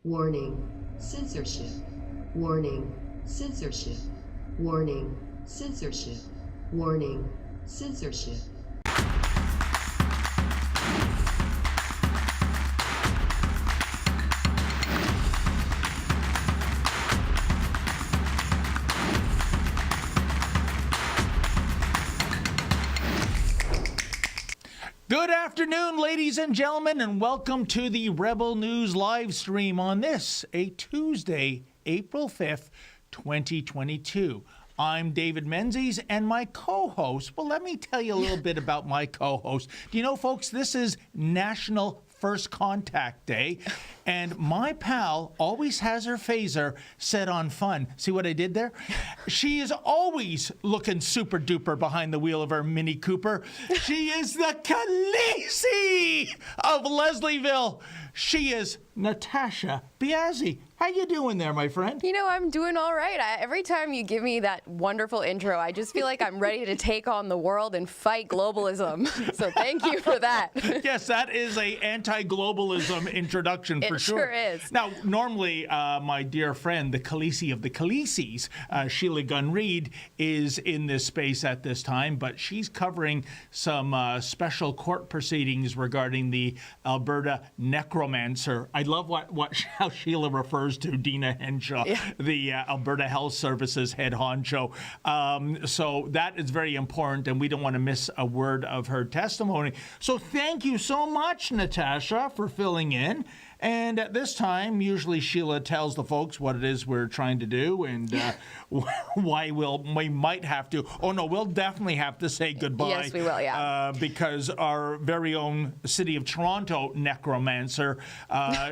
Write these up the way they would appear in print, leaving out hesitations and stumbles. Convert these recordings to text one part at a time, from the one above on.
Warning, censorship. Warning, censorship. Warning, censorship. Warning, censorship. Good afternoon, ladies and gentlemen, and welcome to the Rebel News live stream on this, a Tuesday, April 5th, 2022. I'm David Menzies, and my co-host, well, let me tell you a little bit about my co-host. Do you know, folks, this is National First Contact Day, and my pal always has her phaser set on fun. See what I did there? She is always looking super duper behind the wheel of her Mini Cooper. She is the Khaleesi of Leslieville. She is Natasha Biazzi. How you doing there, my friend? You know, I'm doing all right. Every time you give me that wonderful intro, I just feel like I'm ready to take on the world and fight globalism. So thank you for that. Yes, that is a anti-globalism introduction for sure. It sure is. Now, normally, my dear friend, the Khaleesi of the Khaleesi's, Sheila Gunn Reid, is in this space at this time, but she's covering some special court proceedings regarding the Alberta necromancer. I love how Sheila refers to Dina Henshaw, the Alberta Health Services head honcho. So that is very important, and we don't want to miss a word of her testimony. So thank you so much, Natasha, for filling in. And at this time, usually Sheila tells the folks what it is we're trying to do and why we might have to. Oh, no, we'll definitely have to say goodbye. Yes, we will, yeah. Because our very own City of Toronto necromancer,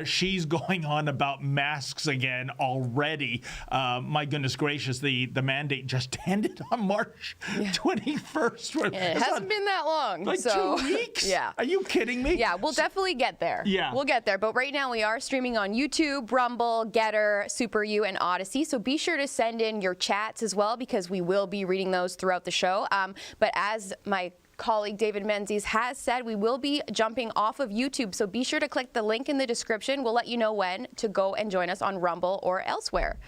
she's going on about masks again already. My goodness gracious, the mandate just ended on March 21st. It hasn't been that long. Like so, 2 weeks? Yeah. Are you kidding me? Yeah, we'll definitely get there. Yeah. We'll get there. But right now we are streaming on YouTube, Rumble, Getter, Super U, and Odyssey. So be sure to send in your chats as well, because we will be reading those throughout the show. But as my colleague David Menzies has said, we will be jumping off of YouTube. So be sure to click the link in the description. We'll let you know when to go and join us on Rumble or elsewhere.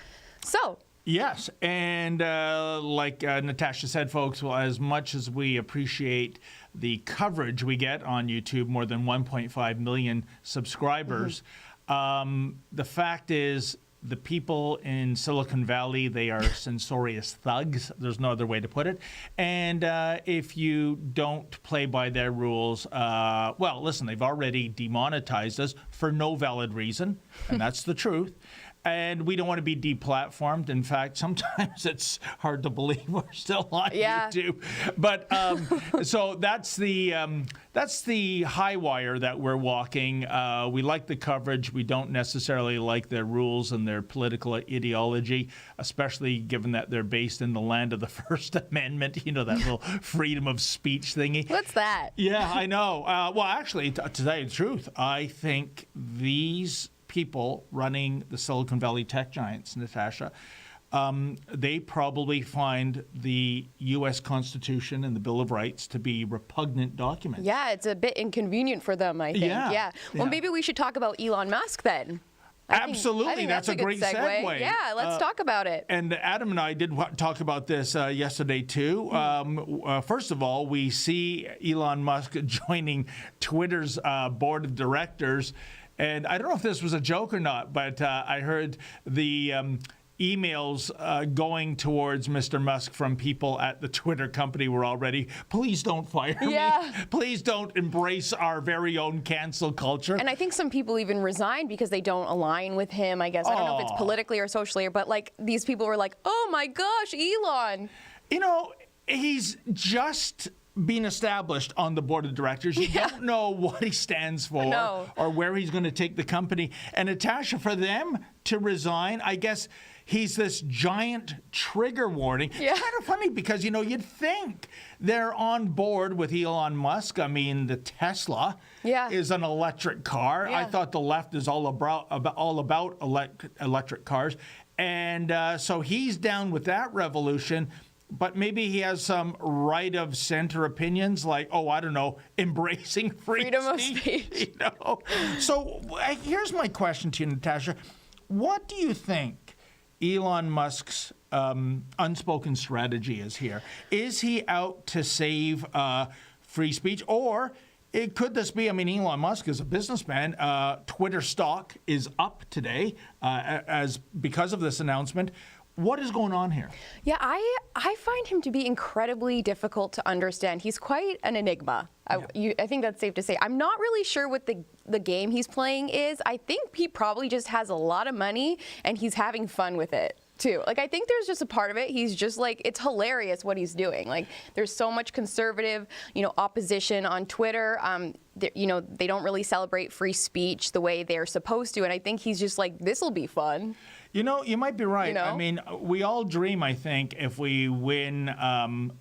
So. Yes, and like Natasha said, folks, well, as much as we appreciate the coverage we get on YouTube, more than 1.5 million subscribers, the fact is the people in Silicon Valley, they are censorious thugs. There's no other way to put it. And if you don't play by their rules, well, listen, they've already demonetized us for no valid reason, and that's the truth. And we don't want to be deplatformed. In fact, sometimes it's hard to believe we're still on YouTube. But so that's the high wire that we're walking. We like the coverage. We don't necessarily like their rules and their political ideology, especially given that they're based in the land of the First Amendment. You know, that little freedom of speech thingy. What's that? Yeah, I know. Well, actually, to tell you the truth, I think these people running the Silicon Valley tech giants, Natasha, they probably find the U.S. Constitution and the Bill of Rights to be repugnant documents. Yeah, it's a bit inconvenient for them, I think. Yeah. Well, maybe we should talk about Elon Musk then. Absolutely. I think that's a great segue. Yeah, let's talk about it. And Adam and I did talk about this yesterday, too. First of all, we see Elon Musk joining Twitter's board of directors. And I don't know if this was a joke or not, but I heard the emails going towards Mr. Musk from people at the Twitter company were already, please don't fire me. Please don't embrace our very own cancel culture. And I think some people even resigned because they don't align with him, I guess. I don't know if it's politically or socially, but like these people were like, oh my gosh, Elon. You know, he's just being established on the board of directors. You don't know what he stands for or where he's going to take the company. And Natasha, for them to resign, I guess he's this giant trigger warning. It's kind of funny because, you know, you'd think they're on board with Elon Musk. I mean, the Tesla is an electric car. I thought the left is all about electric cars. And so he's down with that revolution. but maybe he has some right of center opinions, like, oh, I don't know, embracing freedom of speech. You know? So here's my question to you, Natasha. What do you think Elon Musk's unspoken strategy is here? Is he out to save free speech, or could this be, I mean, Elon Musk is a businessman. Twitter stock is up today because of this announcement. What is going on here? Yeah, I find him to be incredibly difficult to understand. He's quite an enigma. Yeah. I think that's safe to say. I'm not really sure what the game he's playing is. I think he probably just has a lot of money and he's having fun with it too. Like, I think there's just a part of it. He's just like, it's hilarious what he's doing. Like, there's so much conservative, opposition on Twitter. They don't really celebrate free speech the way they're supposed to. And I think he's just like, this'll be fun. You might be right. I mean, we all dream, I think, if we win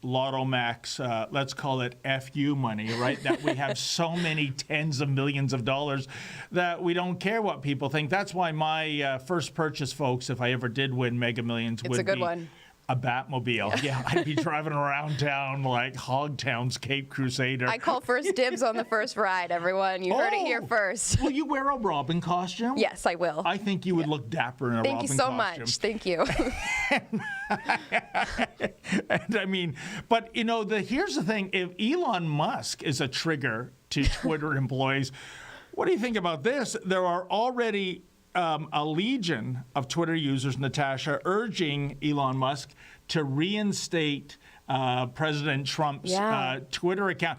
Lotto Max, let's call it FU money, right? That we have so many tens of millions of dollars that we don't care what people think. That's why my first purchase, folks, if I ever did win Mega Millions, would be a Batmobile. Yeah, I'd be driving around town like Hogtown's Cape Crusader. I call first dibs on the first ride, everyone. You heard it here first. Will you wear a Robin costume? Yes, I will. I think you would look dapper in a Robin costume. Thank you so much. Thank you. And I mean, but here's the thing. If Elon Musk is a trigger to Twitter employees, what do you think about this? There are already a legion of Twitter users, Natasha, urging Elon Musk to reinstate President Trump's Twitter account.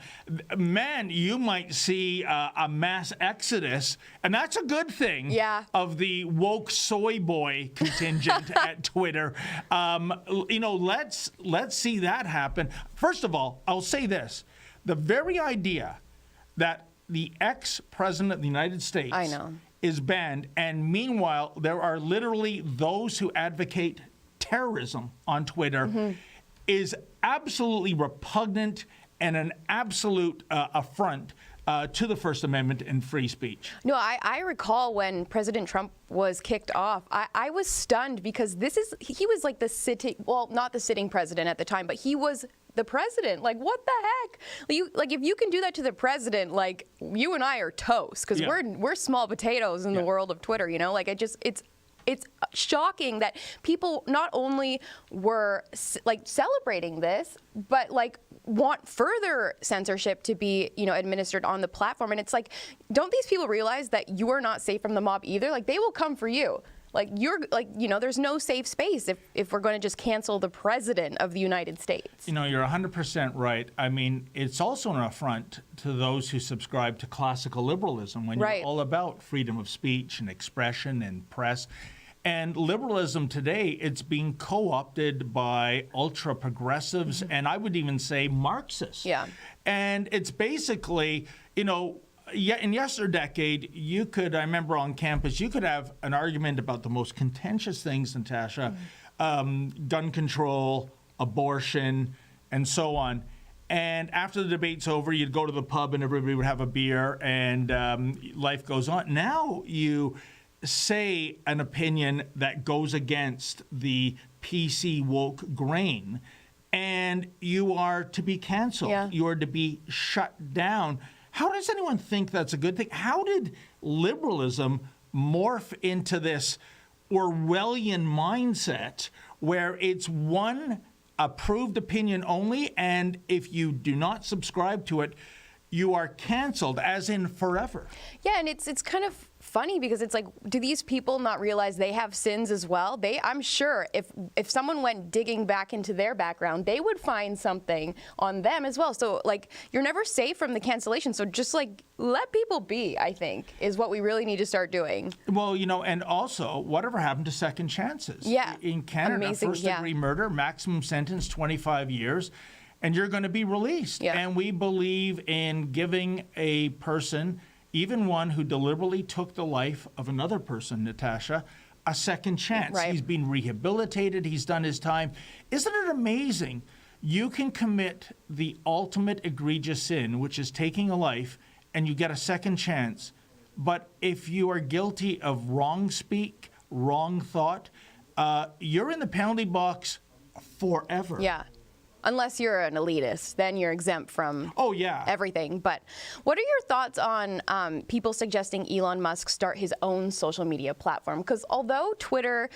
Man, you might see a mass exodus, and that's a good thing, of the woke soy boy contingent at Twitter. Let's see that happen. First of all, I'll say this. The very idea that the ex-president of the United States is banned, and meanwhile, there are literally those who advocate terrorism on Twitter, is absolutely repugnant and an absolute affront to the First Amendment and free speech. No, I recall when President Trump was kicked off, I was stunned because he was like not the sitting president at the time, but he was the president. Like, what the heck? If you can do that to the president, like, you and I are toast, because we're small potatoes in the world of Twitter, it's shocking that people not only were celebrating this, but want further censorship to be, administered on the platform. And it's like, don't these people realize that you are not safe from the mob either? Like, they will come for you. There's no safe space if we're going to just cancel the president of the United States. You're 100% right. I mean, it's also an affront to those who subscribe to classical liberalism when you're all about freedom of speech and expression and press. And liberalism today, it's being co-opted by ultra-progressives and I would even say Marxists. Yeah. And it's basically, in yesterdecade, I remember on campus, you could have an argument about the most contentious things, Natasha, gun control, abortion, and so on. And after the debate's over, you'd go to the pub and everybody would have a beer and life goes on. Now you say an opinion that goes against the PC woke grain and you are to be canceled. Yeah. You are to be shut down. How does anyone think that's a good thing? How did liberalism morph into this Orwellian mindset where it's one approved opinion only, and if you do not subscribe to it, you are canceled, as in forever? Yeah, and it's kind of funny because it's like, do these people not realize they have sins as well? I'm sure if someone went digging back into their background, they would find something on them as well. So you're never safe from the cancellation. So just let people be, I think, is what we really need to start doing. Well, and also, whatever happened to second chances? Yeah. In Canada, first-degree murder, maximum sentence 25 years, and you're going to be released. Yeah. And we believe in giving a person, even one who deliberately took the life of another person, Natasha, a second chance. Right. He's been rehabilitated. He's done his time. Isn't it amazing? You can commit the ultimate egregious sin, which is taking a life, and you get a second chance. But if you are guilty of wrong speak, wrong thought, you're in the penalty box forever. Yeah. unless you're an elitist, then you're exempt from everything. But what are your thoughts on people suggesting Elon Musk start his own social media platform? Because although Twitter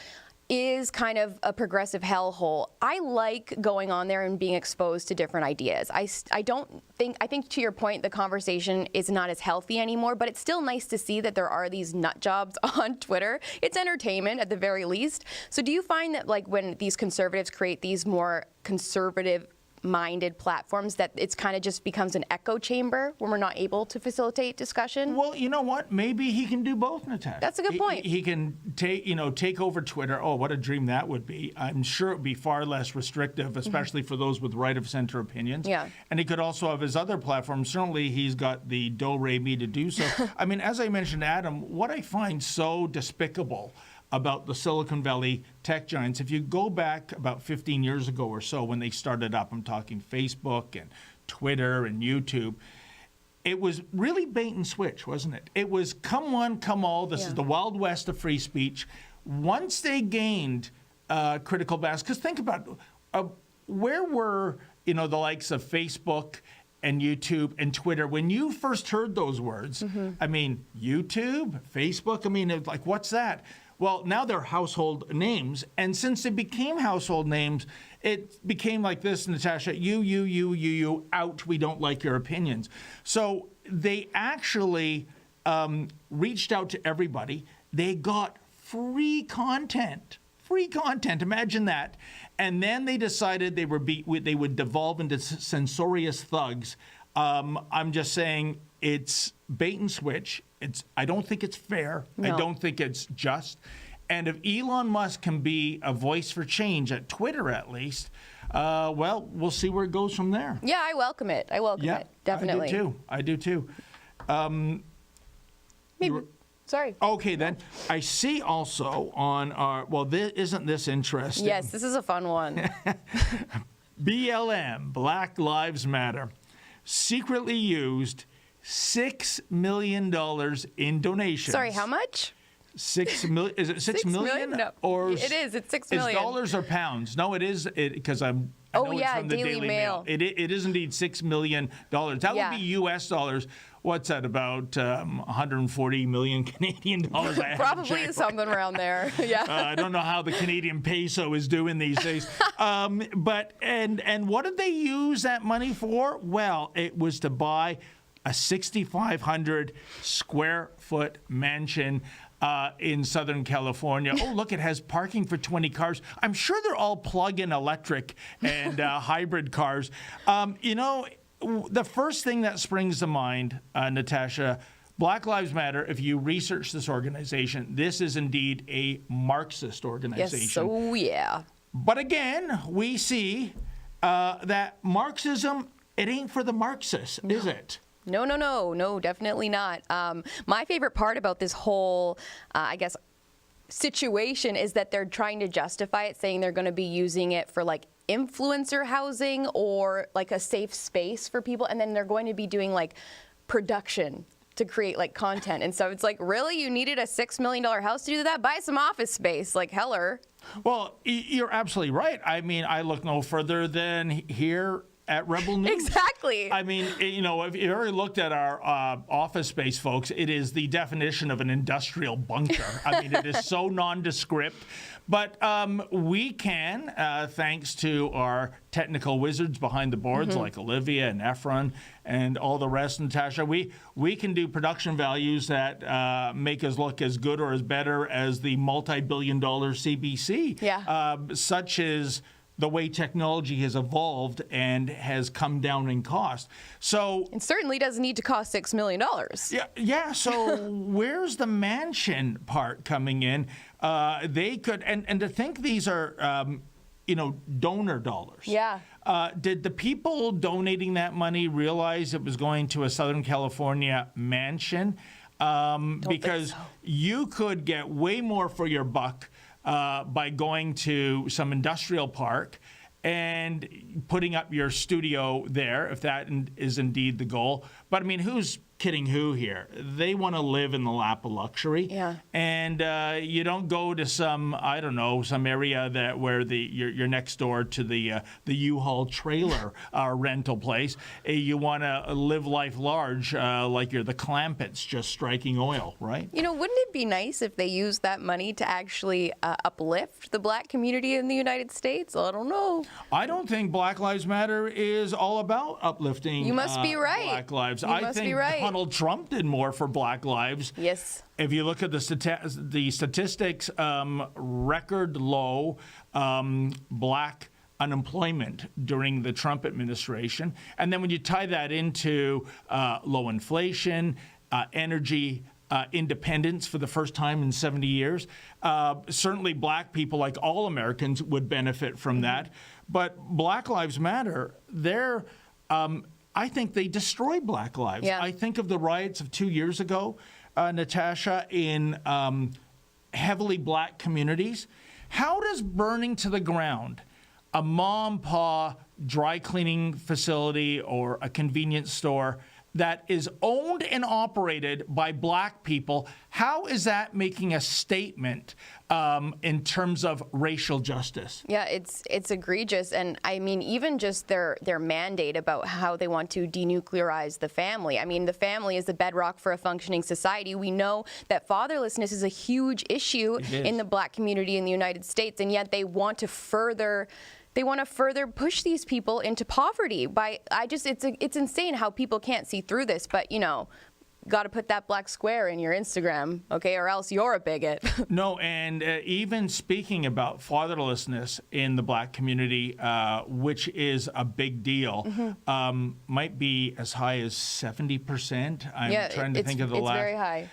is kind of a progressive hellhole, I like going on there and being exposed to different ideas. I think to your point, the conversation is not as healthy anymore, but it's still nice to see that there are these nut jobs on Twitter. It's entertainment at the very least. So do you find that like when these conservatives create these more conservative-minded platforms that it's kind of just becomes an echo chamber when we're not able to facilitate discussion? Well, you know what? Maybe he can do both, Natasha. That's a good point. He can take over Twitter. Oh, what a dream that would be. I'm sure it would be far less restrictive, especially for those with right-of-center opinions. Yeah. And he could also have his other platforms. Certainly, he's got the do-re-mi to do so. I mean, as I mentioned, Adam, what I find so despicable about the Silicon Valley tech giants, if you go back about 15 years ago or so when they started up, I'm talking Facebook and Twitter and YouTube, it was really bait and switch, wasn't it? It was come one, come all. This is the Wild West of free speech. Once they gained critical mass, because think about where were the likes of Facebook and YouTube and Twitter when you first heard those words? I mean, YouTube, Facebook. I mean, like, what's that? Well, now they're household names. And since they became household names, it became like this, Natasha, you, out, we don't like your opinions. So they actually reached out to everybody. They got free content. Imagine that. And then they decided they would devolve into censorious thugs. I'm just saying it's bait and switch. I don't think it's fair. No. I don't think it's just. And if Elon Musk can be a voice for change at Twitter, at least, well, we'll see where it goes from there. Yeah, I welcome it. It, definitely. I do too. Maybe. Sorry. Okay, then. I see also on our, isn't this interesting? Yes, this is a fun one. BLM, Black Lives Matter, secretly used $6 million in donations. Sorry, how much? 6 million. Is it 6 million? No. Or it is. It's 6 million. It's dollars or pounds? No, it is because I know it's from the Daily Mail. It is indeed $6 million. That would be U.S. dollars. What's that, about 140 million Canadian dollars? Probably something around there. Yeah. I don't know how the Canadian peso is doing these days. But what did they use that money for? Well, it was to buy a 6,500 square foot mansion in Southern California. Oh, look, it has parking for 20 cars. I'm sure they're all plug-in electric and hybrid cars. The first thing that springs to mind, Natasha, Black Lives Matter, if you research this organization, this is indeed a Marxist organization. Yes, so yeah. But again, we see that Marxism, it ain't for the Marxists, is it? No, definitely not. My favorite part about this whole, situation is that they're trying to justify it, saying they're going to be using it for like influencer housing or like a safe space for people, and then they're going to be doing like production to create like content. And so it's like, really, you needed a $6 million house to do that? Buy some office space, like heller. Well, you're absolutely right. I mean, I look no further than here at Rebel News. Exactly. I mean, if you already looked at our office space, folks, it is the definition of an industrial bunker. I mean, it is so nondescript. But we can, thanks to our technical wizards behind the boards like Olivia and Efron and all the rest, Natasha, we can do production values that make us look as good or as better as the multi-billion-dollar CBC. Yeah. Such as the way technology has evolved and has come down in cost. So it certainly doesn't need to cost $6 million. Yeah. So where's the mansion part coming in? They could, and to think these are, donor dollars. Yeah. Did the people donating that money realize it was going to a Southern California mansion? Because you could get way more for your buck by going to some industrial park and putting up your studio there, if that is indeed the goal. But I mean, who's kidding who here. They want to live in the lap of luxury. Yeah. And you don't go to some, I don't know, some area that where you're next door to the U-Haul trailer rental place. You want to live life large, like you're the Clampetts just striking oil, right? You know, wouldn't it be nice if they used that money to actually uplift the black community in the United States? I don't know. I don't think Black Lives Matter is all about uplifting You must be right. Black lives. You I must think be right. Donald Trump did more for Black lives. Yes. If you look at the statistics, record low black unemployment during the Trump administration. And then when you tie that into low inflation, energy independence for the first time in 70 years, certainly black people, like all Americans, would benefit from that. But Black Lives Matter, I think they destroy Black lives. Yeah. I think of the riots of 2 years ago, Natasha, in heavily black communities. How does burning to the ground a mom-pa dry cleaning facility or a convenience store that is owned and operated by black people, how is that making a statement in terms of racial justice? Yeah, it's egregious. And I mean, even just their mandate about how they want to denuclearize the family. I mean, the family is the bedrock for a functioning society. We know that fatherlessness is a huge issue in the black community in the United States, and yet they want to further push these people into poverty it's insane how people can't see through this, but you know, got to put that black square in your Instagram, okay, or else you're a bigot. No, and even speaking about fatherlessness in the black community, which is a big deal, might be as high as 70%. I'm trying to think of the last. It's very high.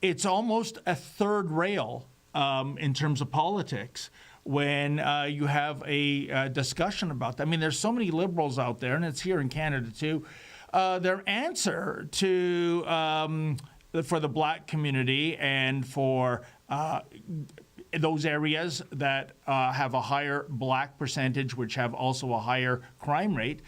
It's almost a third rail in terms of politics when you have a discussion about that. I mean, there's so many liberals out there, and it's here in Canada too. Their answer to for the black community and for those areas that have a higher black percentage, which have also a higher crime rate,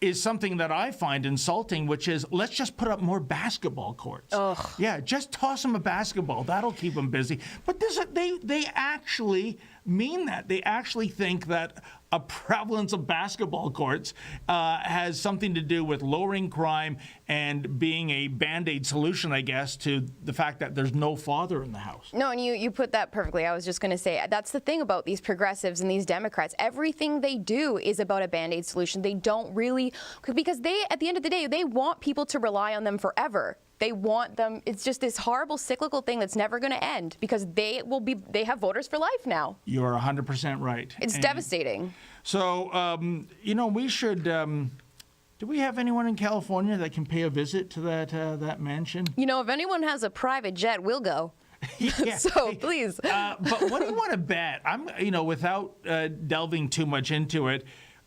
is something that I find insulting, which is, let's just put up more basketball courts. Ugh. Yeah, just toss them a basketball. That'll keep them busy. But they actually mean that. They actually think that a prevalence of basketball courts has something to do with lowering crime and being a Band-Aid solution, I guess, to the fact that there's no father in the house. No, and you put that perfectly. I was just going to say, that's the thing about these progressives and these Democrats. Everything they do is about a Band-Aid solution. They don't really, because they, at the end of the day, they want people to rely on them forever. They want them. It's just this horrible cyclical thing that's never going to end because they have voters for life now. You are 100% right. It's devastating. So, you know, we should. Do we have anyone in California that can pay a visit to that mansion? You know, if anyone has a private jet, we'll go. Yeah. So please. But what do you want to bet? Without delving too much into it,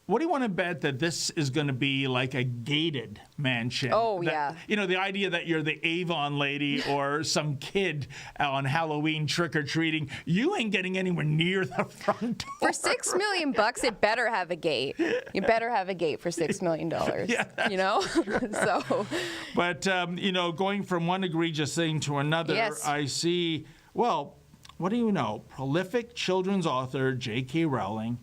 what do you want to bet that this is going to be like a gated mansion? Oh, yeah. You know, the idea that you're the Avon lady or some kid on Halloween trick-or-treating, you ain't getting anywhere near the front door. For $6 million, it better have a gate. You better have a gate for $6 million. Yeah, you know? So. But, you know, going from one egregious thing to another, yes. I see, well, what do you know? Prolific children's author J.K. Rowling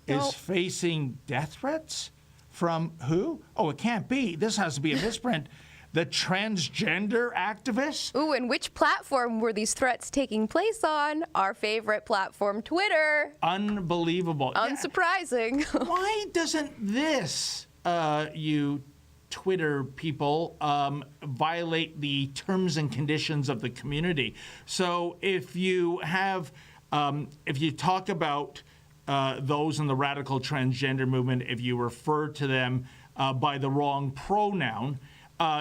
is facing death threats from who? Oh, it can't be. This has to be a misprint. The transgender activists? Ooh, and which platform were these threats taking place on? Our favorite platform, Twitter. Unbelievable. Unsurprising. Yeah. Why doesn't this, you Twitter people, violate the terms and conditions of the community? So if you have, if you talk about those in the radical transgender movement, if you refer to them by the wrong pronoun,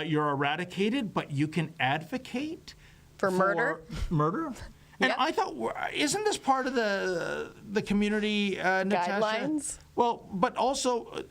you're eradicated, but you can advocate for murder? Murder? And Yep. I thought, isn't this part of the community, Natasha? Guidelines? Well, but also,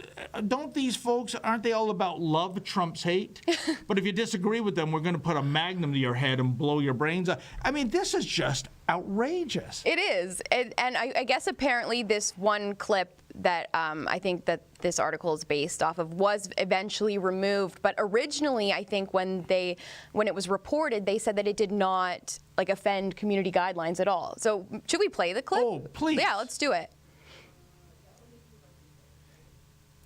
don't these folks, aren't they all about love trumps hate? But if you disagree with them, we're going to put a magnum to your head and blow your brains out. I mean, this is just outrageous. It is. And I guess apparently this one clip that I think that this article is based off of was eventually removed. But originally, I think when it was reported, they said that it did not like offend community guidelines at all. So should we play the clip? Oh, please. Yeah, let's do it.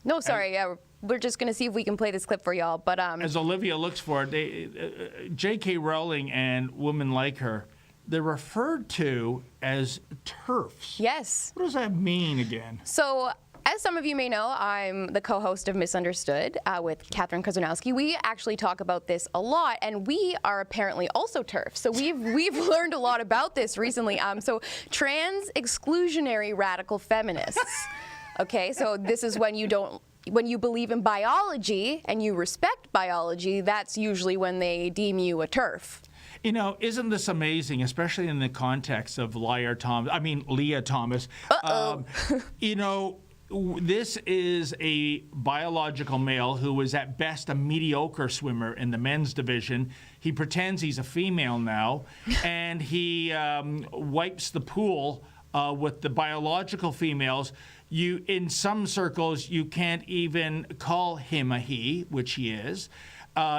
No, sorry. Yeah, we're just going to see if we can play this clip for y'all. But as Olivia looks for it, J.K. Rowling and women like her, they're referred to as TERFs. yes. What does that mean again? So, as some of you may know, I'm the co-host of Misunderstood with Catherine Kozanowski. We actually talk about this a lot, and we are apparently also TERFs. So we've learned a lot about this recently. So trans exclusionary radical feminists. Okay, so this is when you believe in biology and you respect biology, that's usually when they deem you a TERF. You know, isn't this amazing, especially in the context of Leah Thomas? You know, this is a biological male who is at best a mediocre swimmer in the men's division. He pretends he's a female now, and he wipes the pool with the biological females. In some circles, you can't even call him a he, which he is.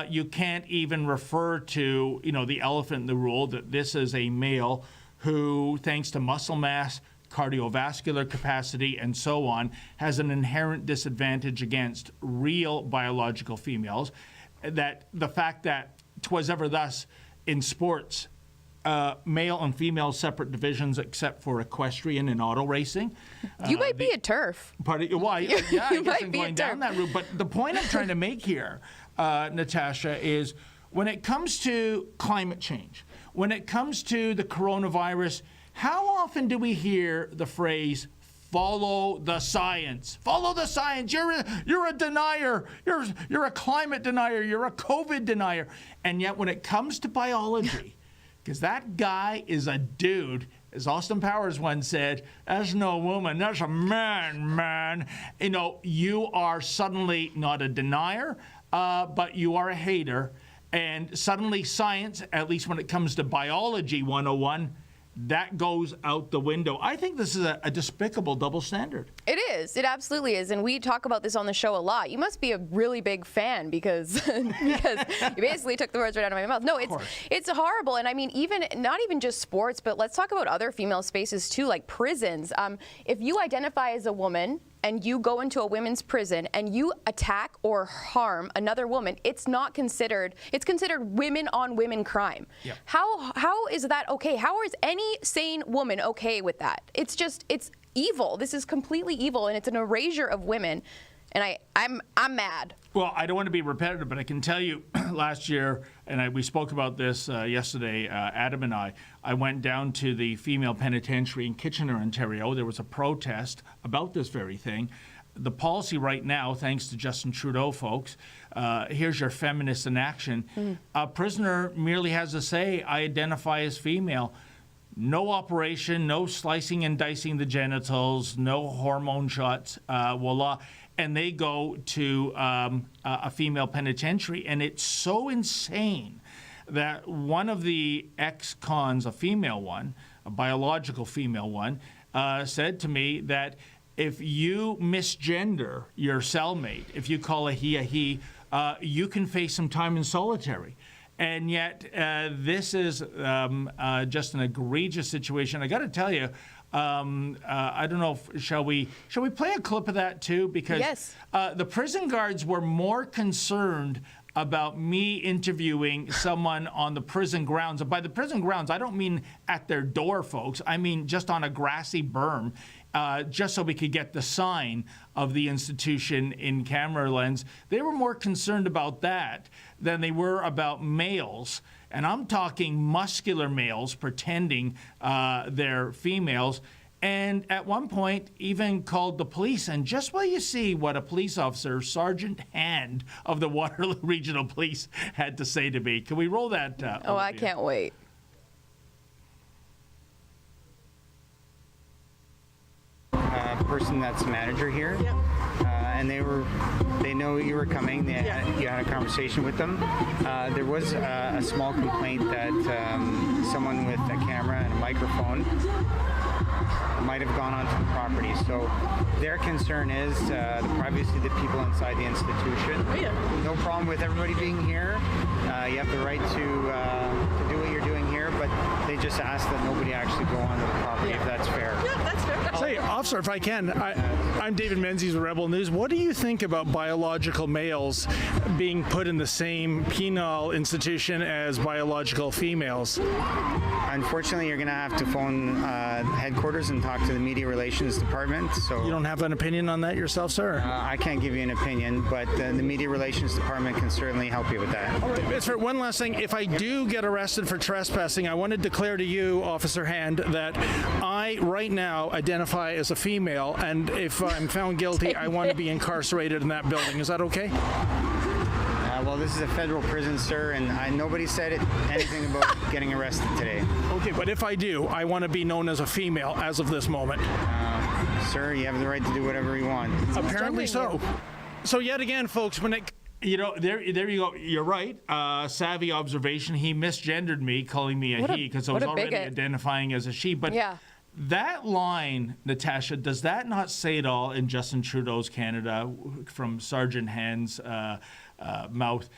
You can't even refer to, the elephant in the room, that this is a male who, thanks to muscle mass, cardiovascular capacity, and so on, has an inherent disadvantage against real biological females. That the fact that 'twas ever thus in sports, male and female separate divisions except for equestrian and auto racing. You might be a TERF. I guess might I'm be a going down TERF. that route. But the point I'm trying to make here, Natasha, is when it comes to climate change, when it comes to the coronavirus, how often do we hear the phrase, follow the science? Follow the science. You're a denier. You're a climate denier. You're a COVID denier. And yet when it comes to biology, because that guy is a dude, as Austin Powers once said, that's no woman, that's a man. You are suddenly not a denier, but you are a hater. And suddenly science, at least when it comes to biology 101, that goes out the window. I think this is a despicable double standard. It is. It absolutely is. And we talk about this on the show a lot. You must be a really big fan because you basically took the words right out of my mouth. No, it's horrible. And I mean, not even just sports, but let's talk about other female spaces too, like prisons. If you identify as a woman and you go into a women's prison and you attack or harm another woman, it's considered women on women crime. Yep. How is that okay? How is any sane woman okay with that? It's evil. This is completely evil, and it's an erasure of women. And I'm mad. Well, I don't want to be repetitive, but I can tell you last year, and we spoke about this yesterday, Adam and I went down to the female penitentiary in Kitchener, Ontario. There was a protest about this very thing. The policy right now, thanks to Justin Trudeau, folks, here's your feminist in action. A prisoner merely has to say, I identify as female. No operation, no slicing and dicing the genitals, no hormone shots, voila. And they go to a female penitentiary. And it's so insane that one of the ex-cons, a female one, a biological female one, said to me that if you misgender your cellmate, if you call a he, you can face some time in solitary. And yet, this is just an egregious situation. I got to tell you, I don't know. Shall we play a clip of that too? Because yes. The prison guards were more concerned about me interviewing someone on the prison grounds. And by the prison grounds, I don't mean at their door, folks. I mean just on a grassy berm, just so we could get the sign of the institution in camera lens. They were more concerned about that than they were about males. And I'm talking muscular males pretending they're females. And at one point, even called the police. And just while you see what a police officer, Sergeant Hand of the Waterloo Regional Police, had to say to me. Can we roll that? Oh, I can't wait. Person that's manager here. and they know you were coming. You had a conversation with them. There was a small complaint that someone with a camera and a microphone might have gone onto the property. So their concern is the privacy of the people inside the institution. Oh, yeah. No problem with everybody being here. You have the right to do what you're doing here, but they just ask that nobody actually go onto the property, if that's fair. Yeah, that's fair. Say, officer, if I can, I'm David Menzies with Rebel News. What do you think about biological males being put in the same penal institution as biological females? Unfortunately, you're going to have to phone headquarters and talk to the media relations department. So You don't have an opinion on that yourself, sir? I can't give you an opinion, but the media relations department can certainly help you with that. It's for one last thing. If I do get arrested for trespassing, I want to declare to you, Officer Hand, that I right now identify as a female, and if I'm found guilty, I want to be incarcerated in that building. Is that okay? Well, this is a federal prison, sir, and nobody said anything about getting arrested today. Okay, but if I do, I want to be known as a female as of this moment. Sir, you have the right to do whatever you want. Apparently so. So yet again, folks, when it... You know, there you go. You're right. Savvy observation. He misgendered me, calling me a he, because I was already identifying as a she. But that line, Natasha, does that not say it all in Justin Trudeau's Canada from Sergeant Hand's mouth?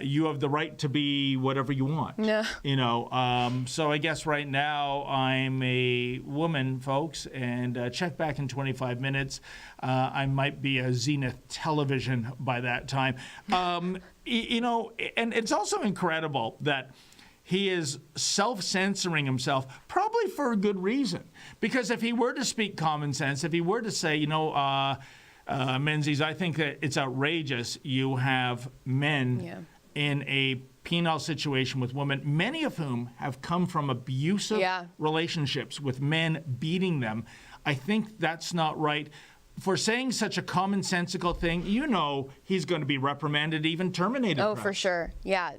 You have the right to be whatever you want. Yeah. You know, so I guess right now I'm a woman, folks, and check back in 25 minutes. I might be a Zenith television by that time. You know, and it's also incredible that he is self-censoring himself, probably for a good reason. Because if he were to speak common sense, if he were to say, you know, Menzies, I think that it's outrageous you have men in a penal situation with women, many of whom have come from abusive relationships with men beating them. I think that's not right. For saying such a commonsensical thing, you know he's going to be reprimanded, even terminated. Oh, for sure. Yeah,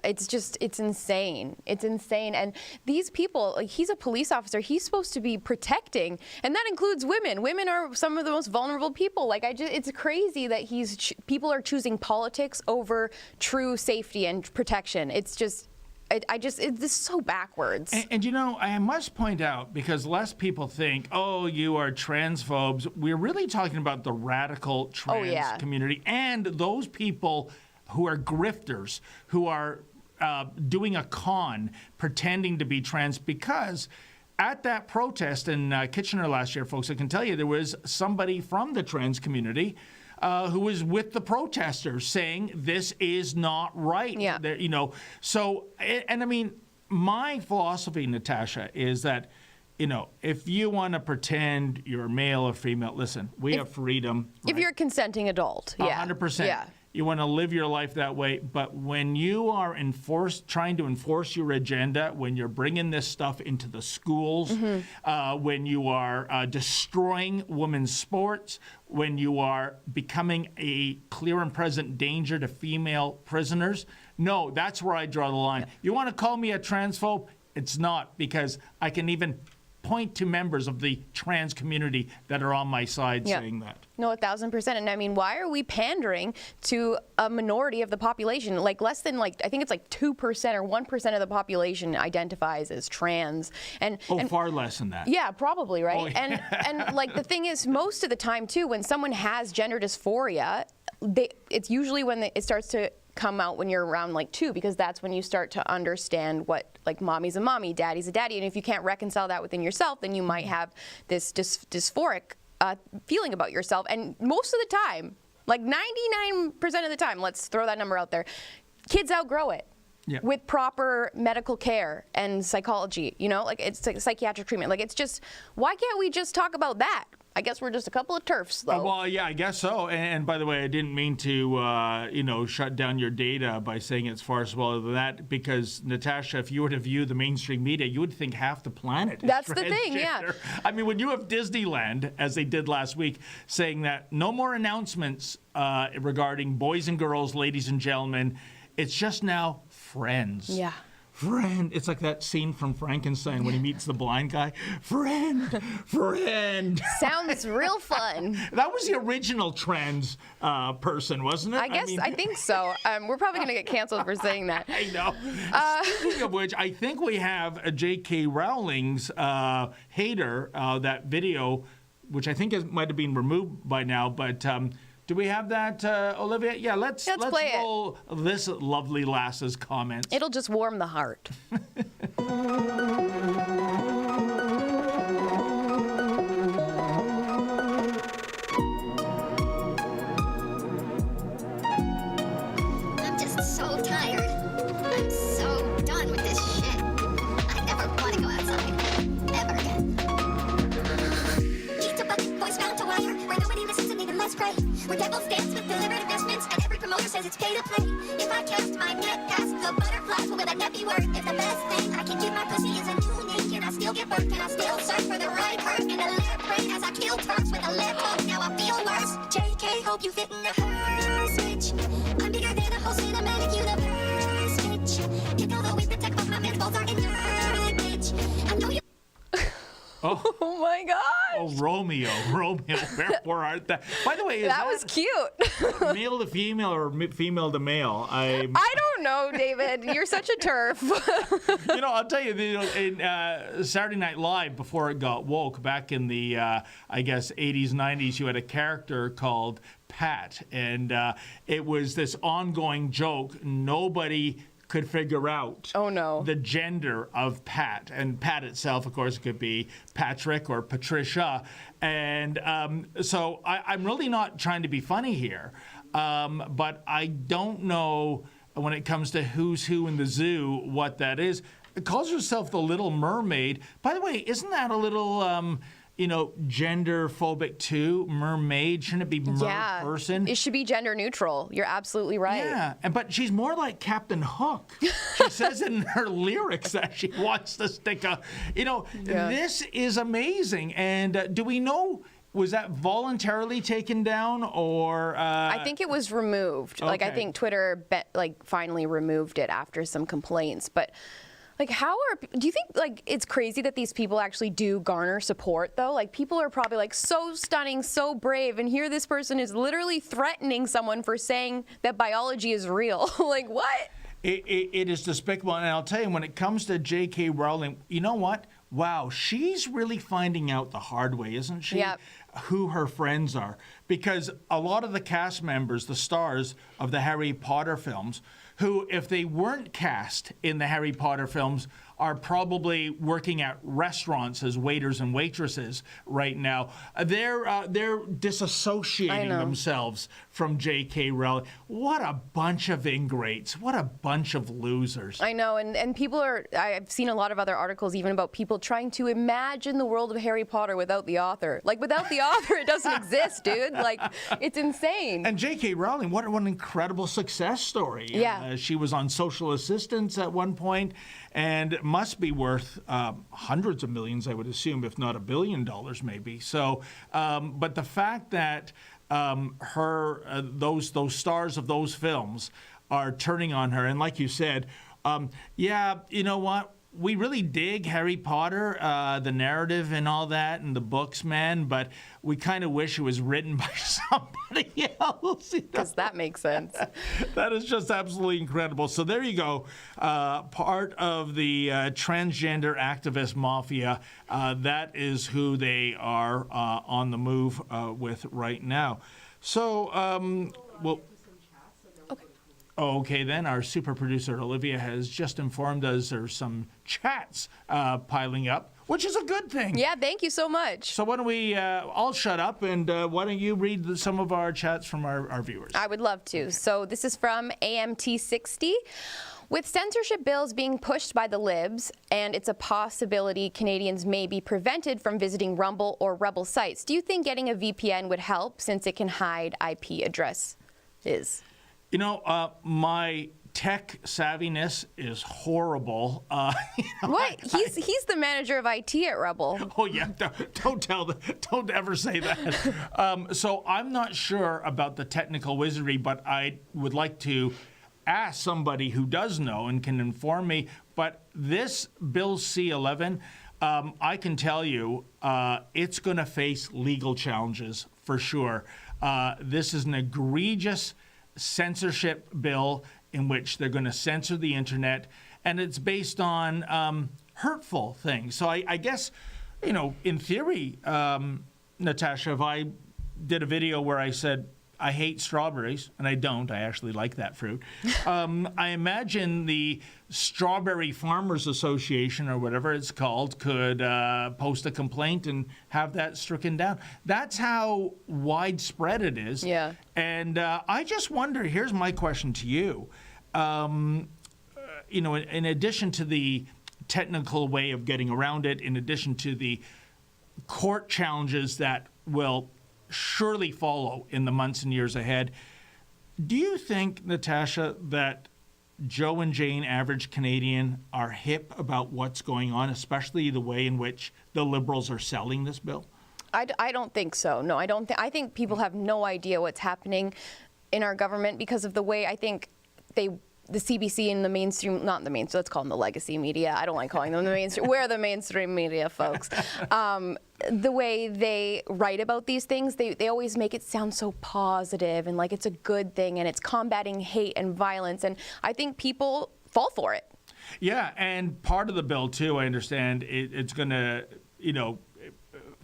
it's insane. It's insane. And these people, like, he's a police officer. He's supposed to be protecting, and that includes women. Women are some of the most vulnerable people. Like, it's crazy that people are choosing politics over true safety and protection. It's just. This is so backwards. And you know, I must point out, because less people think, oh, you are transphobes. We're really talking about the radical trans community and those people who are grifters, who are doing a con, pretending to be trans, because at that protest in Kitchener last year, folks, I can tell you there was somebody from the trans community who was with the protesters saying this is not right. Yeah. You know, so, and I mean, my philosophy, Natasha, is that, you know, if you want to pretend you're male or female, listen, we have freedom. If right? you're a consenting adult. 100%. Yeah. You want to live your life that way, but when you are trying to enforce your agenda, when you're bringing this stuff into the schools, when you are destroying women's sports, when you are becoming a clear and present danger to female prisoners, no, that's where I draw the line. You want to call me a transphobe? It's not, because I can even point to members of the trans community that are on my side saying that. No, 1,000%. And I mean, why are we pandering to a minority of the population? Like less than I think it's like 2% or 1% of the population identifies as trans. And far less than that. Yeah, probably, right? Oh, yeah. And like the thing is, most of the time too, when someone has gender dysphoria, it's usually when it starts to come out when you're around like 2, because that's when you start to understand what, like, mommy's a mommy, daddy's a daddy. And if you can't reconcile that within yourself, then you might have this dysphoric feeling about yourself. And most of the time, like 99% of the time, let's throw that number out there, kids outgrow it. Yeah. With proper medical care and psychology, you know, like it's like psychiatric treatment. Like, it's just, why can't we just talk about that? I guess we're just a couple of TERFs, though. Well, yeah, I guess so. And by the way, I didn't mean to, shut down your data by saying it's far smaller than that, because, Natasha, if you were to view the mainstream media, you would think half the planet is That's the thing, yeah. I mean, when you have Disneyland, as they did last week, saying that no more announcements regarding boys and girls, ladies and gentlemen, it's just now friends. Yeah. friend. It's like that scene from Frankenstein when he meets the blind guy. Friend. Sounds real fun. That was the original trans person, wasn't it? I think so. We're probably going to get canceled for saying that. I know. Speaking of which, I think we have a J.K. Rowling's hater, that video, which I think might have been removed by now, but do we have that, Olivia? Yeah, let's play roll this lovely lass's comments. It'll just warm the heart. I'm just so tired. I'm so done with this shit. I never want to go outside. Ever again. Cheats a bucket, voice bound to wire. Where nobody listens and even less pray. Where devils dance with deliberate investments and every promoter says it's pay to play. If I cast my net past the butterflies, what will that net be worth? If the best thing I can give my pussy is a new name, can I still get birth? Can I still search for the right hurt and a left brain as I kill Turks with a left hook? Now I feel worse. JK, hope you fit in the hearse, bitch. I'm bigger than a whole cinematic universe, bitch. Kick all the way the tech off my man's balls are in your bitch. I know you. Oh my gosh. Oh, Romeo, wherefore art thou? By the way, is That was cute. male to female or female to male? I don't know, David. You're such a turf. I'll tell you, in Saturday Night Live, before it got woke, back in the, I guess, 80s, 90s, you had a character called Pat, and it was this ongoing joke. Nobody could figure out the gender of Pat. And Pat itself, of course, could be Patrick or Patricia. And so I'm really not trying to be funny here, but I don't know when it comes to who's who in the zoo what that is. It calls herself the Little Mermaid. By the way, isn't that a little... gender phobic too? Mermaid, shouldn't it be person? It should be gender neutral. You're absolutely right. Yeah, but she's more like Captain Hook. She says in her lyrics that she wants to stick a, This is amazing. And do we know, was that voluntarily taken down or? I think it was removed. Okay. I think Twitter finally removed it after some complaints, but. Do you think it's crazy that these people actually do garner support though? People are probably so stunning, so brave, and here this person is literally threatening someone for saying that biology is real. What? It is despicable, and I'll tell you, when it comes to J.K. Rowling, you know what? Wow, she's really finding out the hard way, isn't she? Yep. Who her friends are. Because a lot of the cast members, the stars of the Harry Potter films, who, if they weren't cast in the Harry Potter films, are probably working at restaurants as waiters and waitresses right now. They're disassociating themselves from J.K. Rowling. What a bunch of ingrates. What a bunch of losers. I know, and people are, I've seen a lot of other articles even about people trying to imagine the world of Harry Potter without the author. Without the author, it doesn't exist, dude. It's insane. And J.K. Rowling, what an incredible success story. Yeah. She was on social assistance at one point, and must be worth hundreds of millions, I would assume, if not $1 billion maybe. So, but the fact that those stars of those films are turning on her, and like you said, you know what? We really dig Harry Potter, the narrative and all that, and the books, man, but we kind of wish it was written by somebody else. Does that make sense? That is just absolutely incredible. So there you go. Part of the transgender activist mafia. That is who they are on the move with right now. So, Okay, then our super producer Olivia has just informed us there's some chats piling up, which is a good thing. Yeah, thank you so much. So why don't we all shut up, and why don't you read some of our chats from our viewers? I would love to. So this is from AMT60. With censorship bills being pushed by the libs, and it's a possibility Canadians may be prevented from visiting Rumble or Rebel sites, do you think getting a VPN would help since it can hide IP addresses? My tech savviness is horrible. What? He's the manager of IT at Rebel. Oh yeah, don't ever say that. So I'm not sure about the technical wizardry, but I would like to ask somebody who does know and can inform me. But this Bill C-11, I can tell you, it's going to face legal challenges for sure. This is an egregious censorship bill in which they're going to censor the internet, and it's based on hurtful things. So I guess, in theory, Natasha, if I did a video where I said, I hate strawberries, and I don't. I actually like that fruit. I imagine the Strawberry Farmers Association, or whatever it's called, could post a complaint and have that stricken down. That's how widespread it is. Yeah. And I just wonder, here's my question to you. In addition to the technical way of getting around it, in addition to the court challenges that will surely follow in the months and years ahead. Do you think, Natasha, that Joe and Jane, average Canadian, are hip about what's going on, especially the way in which the Liberals are selling this bill? I don't think so. No, I don't. I think people have no idea what's happening in our government because of the way I think the CBC and the mainstream, not the mainstream, let's call them the legacy media. I don't like calling them the mainstream. We're the mainstream media, folks. The way they write about these things, they always make it sound so positive and like it's a good thing and it's combating hate and violence. And I think people fall for it. Yeah, and part of the bill, too, I understand, it's going to,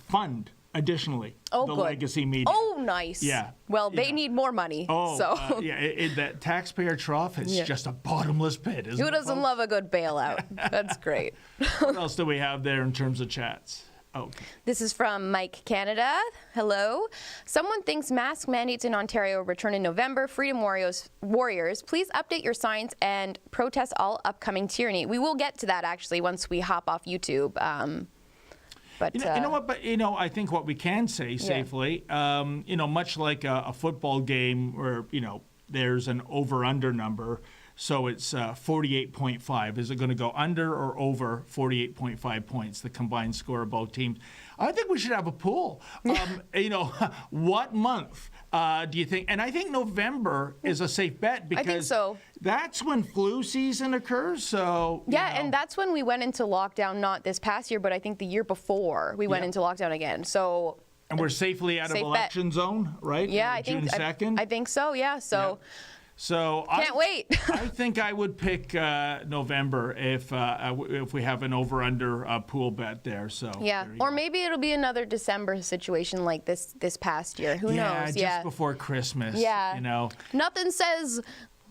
fund additionally the good. legacy media. Oh, nice. Yeah. Well, they need more money. Oh, so. That taxpayer trough is just a bottomless pit, isn't it? Who doesn't love a good bailout? That's great. What else do we have there in terms of chats? Okay. This is from Mike Canada. Hello. Someone thinks mask mandates in Ontario return in November. Freedom Warriors, please update your signs and protest all upcoming tyranny. We will get to that, actually, once we hop off YouTube. But, you know what? But I think what we can say safely, much like a football game where there's an over/under number, so it's 48.5. Is it going to go under or over 48.5 points, the combined score of both teams? I think we should have a pool. What month do you think? And I think November is a safe bet because I think so. That's when flu season occurs. So and that's when we went into lockdown, not this past year, but I think the year before we went into lockdown again. So. And we're safely out of election zone, right? Yeah, June 2nd. I think so. Yeah. So. Yeah. So can't wait. I think I would pick November if we have an over/under pool bet there. So or maybe it'll be another December situation like this past year. Who knows? Just before Christmas. Yeah. Nothing says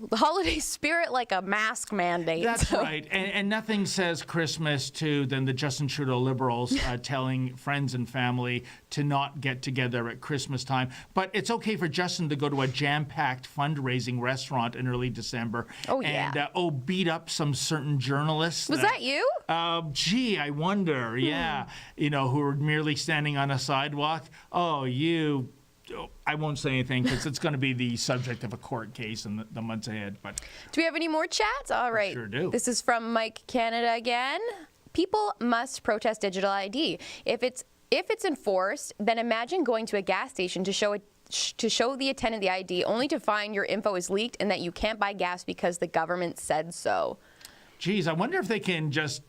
the holiday spirit like a mask mandate. That's right. And nothing says Christmas than the Justin Trudeau Liberals telling friends and family to not get together at Christmas time. But it's okay for Justin to go to a jam-packed fundraising restaurant in early December and beat up some certain journalists. Was that you? I wonder. Yeah. Who were merely standing on a sidewalk. I won't say anything because it's going to be the subject of a court case in the months ahead. But do we have any more chats? All right. Sure do. This is from Mike Canada again. People must protest digital ID. If it's enforced, then imagine going to a gas station to show the attendant the ID only to find your info is leaked and that you can't buy gas because the government said so. Geez, I wonder if they can just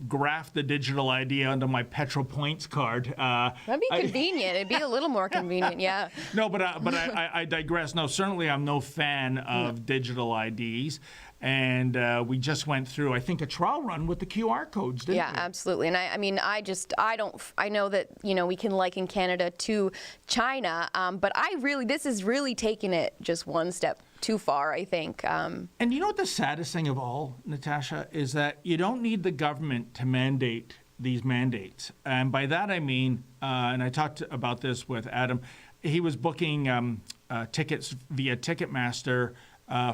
graft the digital ID onto my Petro Points card. That'd be convenient. It'd be a little more convenient, yeah. No, but I digress. No, certainly I'm no fan of digital IDs. And we just went through, I think, a trial run with the QR codes, didn't we? Yeah, absolutely. And I know that, we can liken Canada to China, but this is really taking it just one step too far, I think. And you know what the saddest thing of all, Natasha, is that you don't need the government to mandate these mandates. And by that I mean, and I talked about this with Adam, he was booking tickets via Ticketmaster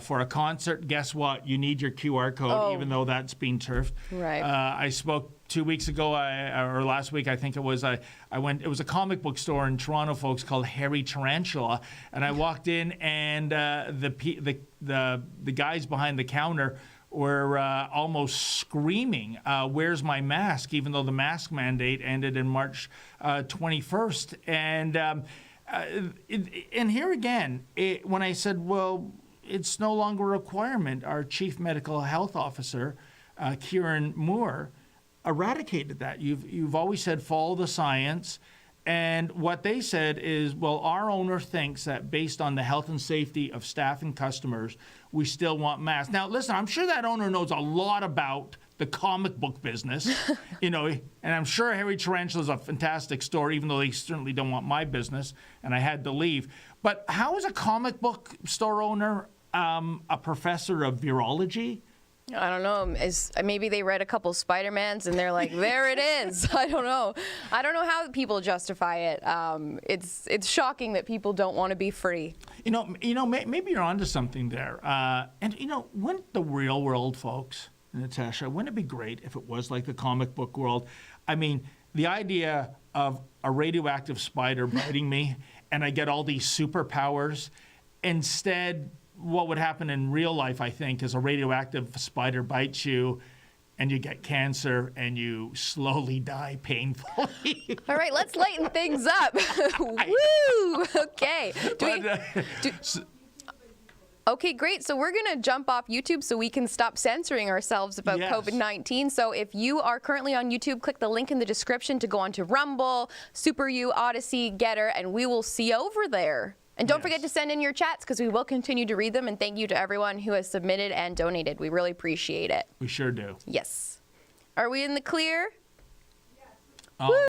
for a concert. Guess what? You need your QR code, even though that's been turfed. Right. I spoke 2 weeks ago, or last week, I think it was. I went. It was a comic book store in Toronto, folks, called Harry Tarantula, and I walked in, and the guys behind the counter were almost screaming, "Where's my mask?" Even though the mask mandate ended in March 21st, and here again, when I said, well, it's no longer a requirement. Our chief medical health officer Kieran Moore, eradicated that. You've always said follow the science. And what they said is, well, our owner thinks that based on the health and safety of staff and customers, we still want masks. Now, listen, I'm sure that owner knows a lot about the comic book business, and I'm sure Harry Tarantula is a fantastic store, even though they certainly don't want my business, and I had to leave. But how is a comic book store owner a professor of virology? I don't know. Maybe they read a couple Spider-Mans and they're like, there it is. I don't know. I don't know how people justify it. It's shocking that people don't want to be free. Maybe you're onto something there. And wouldn't the real world, folks, Natasha, wouldn't it be great if it was like the comic book world? I mean, the idea of a radioactive spider biting me and I get all these superpowers. Instead, what would happen in real life, I think, is a radioactive spider bites you and you get cancer and you slowly die painfully. All right, let's lighten things up. Woo! Okay. Okay, great. So we're going to jump off YouTube so we can stop censoring ourselves about COVID-19. So if you are currently on YouTube, click the link in the description to go on to Rumble, Super U, Odyssey, Getter, and we will see you over there. And don't forget to send in your chats because we will continue to read them. And thank you to everyone who has submitted and donated. We really appreciate it. We sure do. Yes. Are we in the clear? Yes.